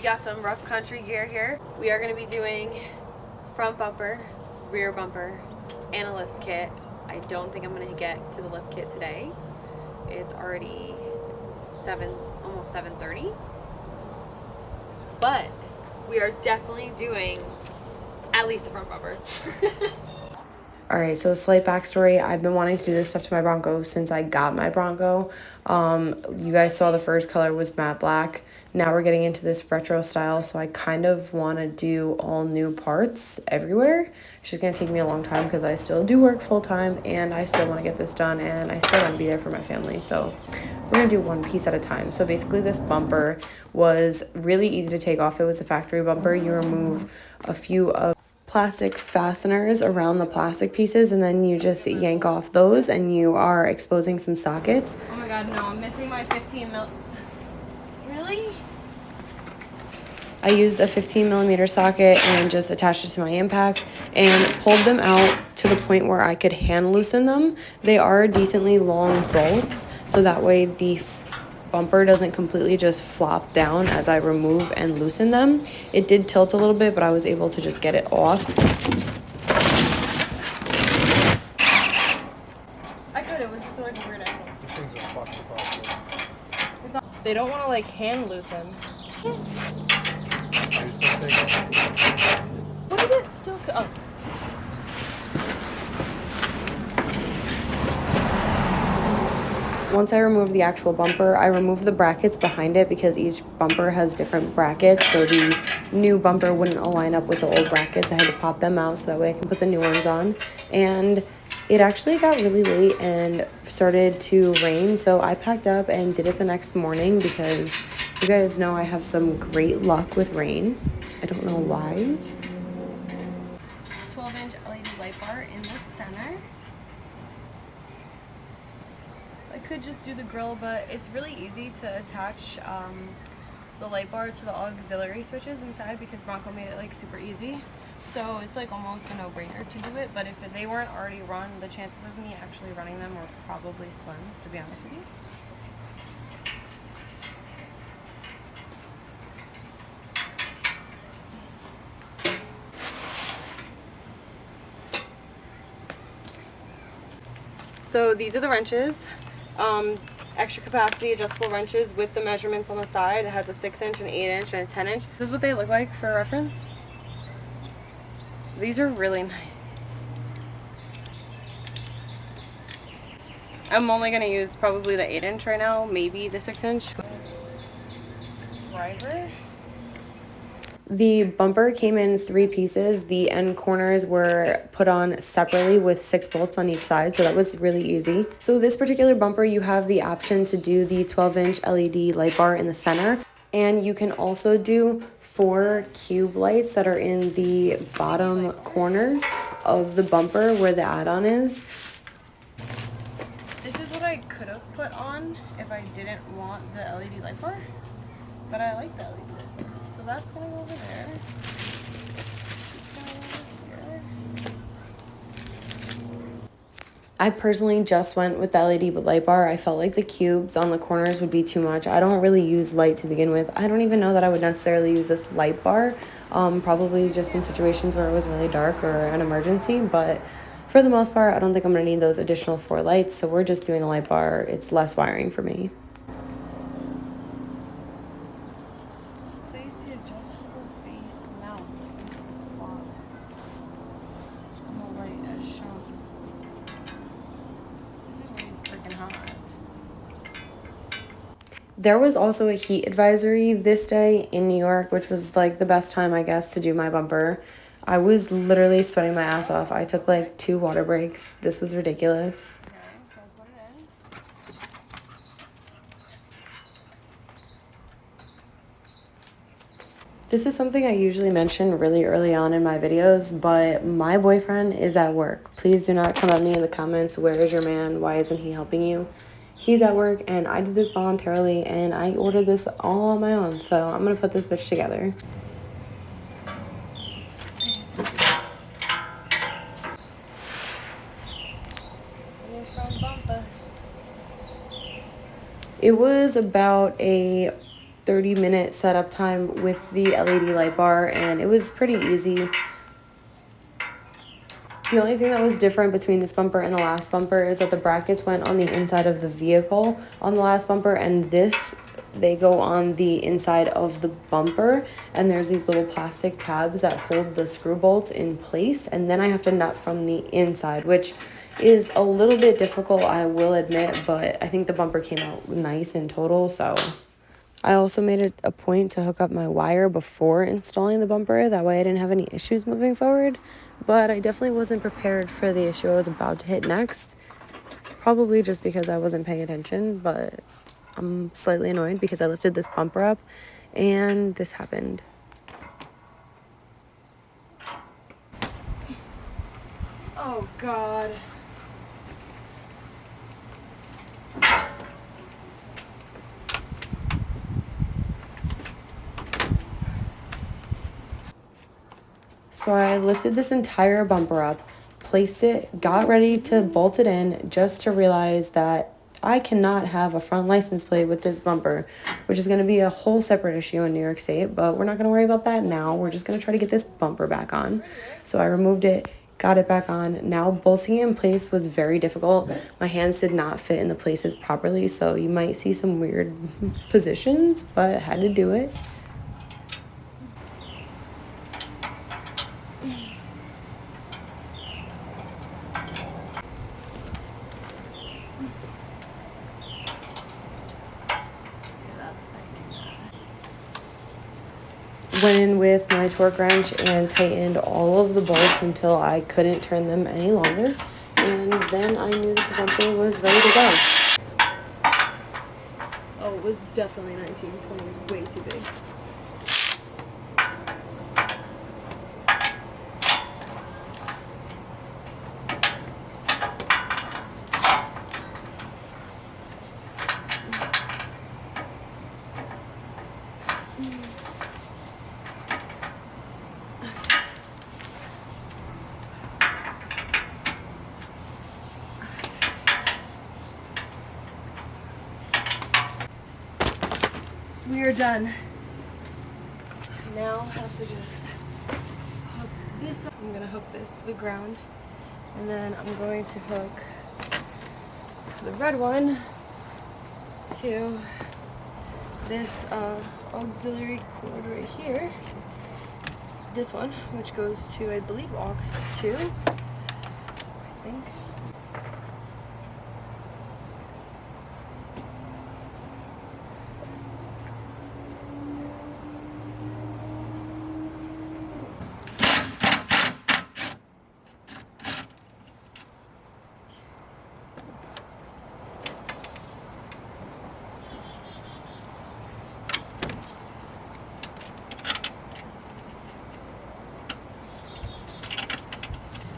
got some rough country gear here. We are going to be doing front bumper, rear bumper, and a lift kit. I don't think I'm going to get to the lift kit today. It's already almost 7:30. But we are definitely doing at least the front bumper. Alright, so a slight backstory. I've been wanting to do this stuff to my Bronco since I got my Bronco. You guys saw the first color was matte black. Now we're getting into this retro style, so I kind of want to do all new parts everywhere. It's just going to take me a long time because I still do work full-time and I still want to get this done and I still want to be there for my family. So we're going to do one piece at a time. So basically this bumper was really easy to take off. It was a factory bumper. You remove a few of plastic fasteners around the plastic pieces and then you just yank off those and you are exposing some sockets. Oh my god, no, I'm missing my 15 mil. Really? I used a 15 millimeter socket and just attached it to my impact and pulled them out to the point where I could hand loosen them. They are decently long bolts, so that way the bumper doesn't completely just flop down as I remove and loosen them. It did tilt a little bit, but I was able to just get it off. I could, it was just like a weird angle. They don't want to like hand loosen. What is it still? Oh. Once I removed the actual bumper, I removed the brackets behind it because each bumper has different brackets, so the new bumper wouldn't align up with the old brackets. I had to pop them out so that way I can put the new ones on. And it actually got really late and started to rain, so I packed up and did it the next morning because you guys know I have some great luck with rain. I don't know why. 12-inch LED light bar in the center. I could just do the grill, but it's really easy to attach the light bar to the auxiliary switches inside because Bronco made it like super easy. So it's like almost a no-brainer to do it, but if they weren't already run, the chances of me actually running them were probably slim, to be honest with you. So these are the wrenches. Extra capacity adjustable wrenches with the measurements on the side. It has a 6-inch, an 8-inch, and a 10-inch. This is what they look like for reference. These are really nice. I'm only going to use probably the 8-inch right now, maybe the 6-inch. Driver. The bumper came in 3 pieces. The end corners were put on separately with 6 bolts on each side, so that was really easy. So this particular bumper, you have the option to do the 12-inch LED light bar in the center, and you can also do 4 cube lights that are in the bottom corners of the bumper where the add-on is. This is what I could have put on if I didn't want the LED light bar, but I like the LED light bar. So that's going to go over there. It's going to go over here. I personally just went with the LED light bar. I felt like the cubes on the corners would be too much. I don't really use light to begin with. I don't even know that I would necessarily use this light bar, probably just in situations where it was really dark or an emergency, but for the most part, I don't think I'm going to need those additional 4 lights, so we're just doing the light bar. It's less wiring for me. There was also a heat advisory this day in New York, which was like the best time, I guess, to do my bumper. I was literally sweating my ass off. I took like 2 water breaks. This was ridiculous. Okay, so put it in. This is something I usually mention really early on in my videos, but my boyfriend is at work. Please do not come at me in the comments, where is your man? Why isn't he helping you? He's at work, and I did this voluntarily, and I ordered this all on my own, so I'm gonna put this bitch together. It was about a 30-minute setup time with the LED light bar, and it was pretty easy. The only thing that was different between this bumper and the last bumper is that the brackets went on the inside of the vehicle on the last bumper, and this, they go on the inside of the bumper, and there's these little plastic tabs that hold the screw bolts in place, and then I have to nut from the inside, which is a little bit difficult, I will admit, but I think the bumper came out nice in total. So I also made it a point to hook up my wire before installing the bumper. That way I didn't have any issues moving forward. But I definitely wasn't prepared for the issue I was about to hit next. Probably just because I wasn't paying attention. But I'm slightly annoyed because I lifted this bumper up and this happened. Oh, God. So I lifted this entire bumper up, placed it, got ready to bolt it in, just to realize that I cannot have a front license plate with this bumper, which is going to be a whole separate issue in New York State, but we're not going to worry about that now. We're just going to try to get this bumper back on. So I removed it, got it back on. Now bolting it in place was very difficult. My hands did not fit in the places properly, so you might see some weird positions, but I had to do it. Went in with my torque wrench and tightened all of the bolts until I couldn't turn them any longer. And then I knew that the bumper was ready to go. Oh, it was definitely 1920. It was way too big. We are done. Now I have to just hook this up. I'm gonna hook this to the ground, and then I'm going to hook the red one to this auxiliary cord right here. This one, which goes to, I believe, aux 2, I think.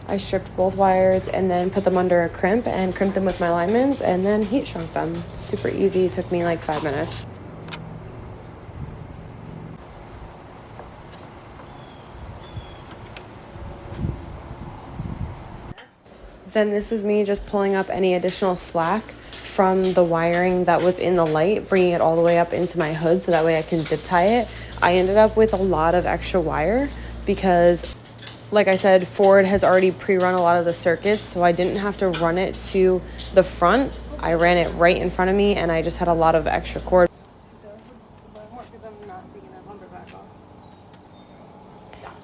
I stripped both wires and then put them under a crimp and crimped them with my lineman's and then heat shrunk them. Super easy, it took me like 5 minutes. Then this is me just pulling up any additional slack from the wiring that was in the light, bringing it all the way up into my hood so that way I can zip tie it. I ended up with a lot of extra wire because, like I said, Ford has already pre-run a lot of the circuits, so I didn't have to run it to the front. I ran it right in front of me, and I just had a lot of extra cord.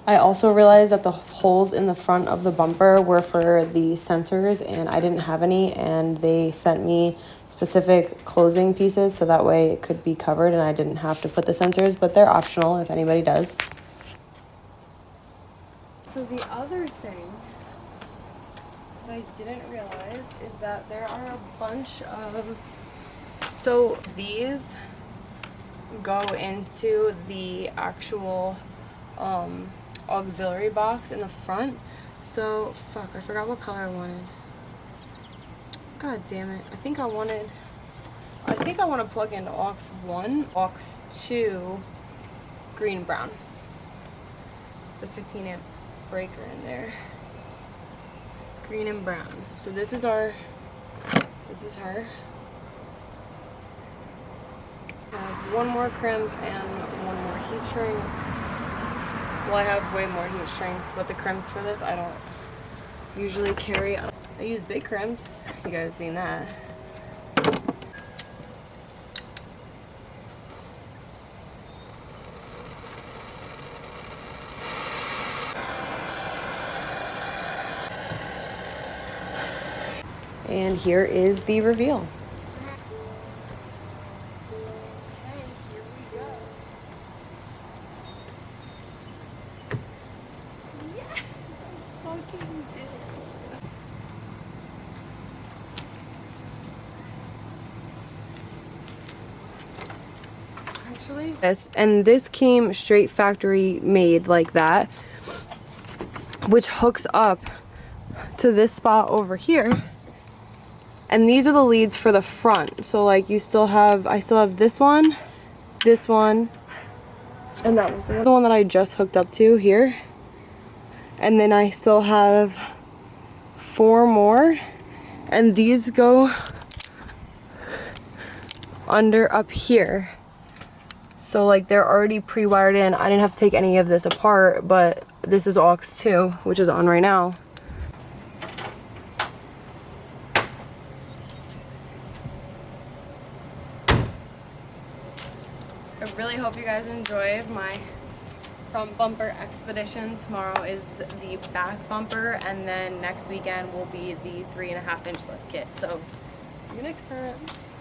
I also realized that the holes in the front of the bumper were for the sensors, and I didn't have any, and they sent me specific closing pieces so that way it could be covered and I didn't have to put the sensors, but they're optional if anybody does. So the other thing that I didn't realize is that there are a bunch of, so these go into the actual auxiliary box in the front. So fuck, I forgot what color I wanted. God damn it. I think I want to plug into aux 1, aux 2, green brown. It's a 15 amp breaker in there. Green and brown. So this is her. I have one more crimp and one more heat shrink. Well, I have way more heat shrinks, but the crimps for this I don't usually carry. I use big crimps. You guys seen that. And here is the reveal. Yes, and this came straight factory made like that, which hooks up to this spot over here. And these are the leads for the front. So like I still have this one, and that one's the one that I just hooked up to here. And then I still have 4 more, and these go under up here. So like they're already pre-wired in. I didn't have to take any of this apart, but this is aux 2, which is on right now. I really hope you guys enjoyed my front bumper expedition. Tomorrow is the back bumper, and then next weekend will be the 3.5-inch lift kit. So see you next time.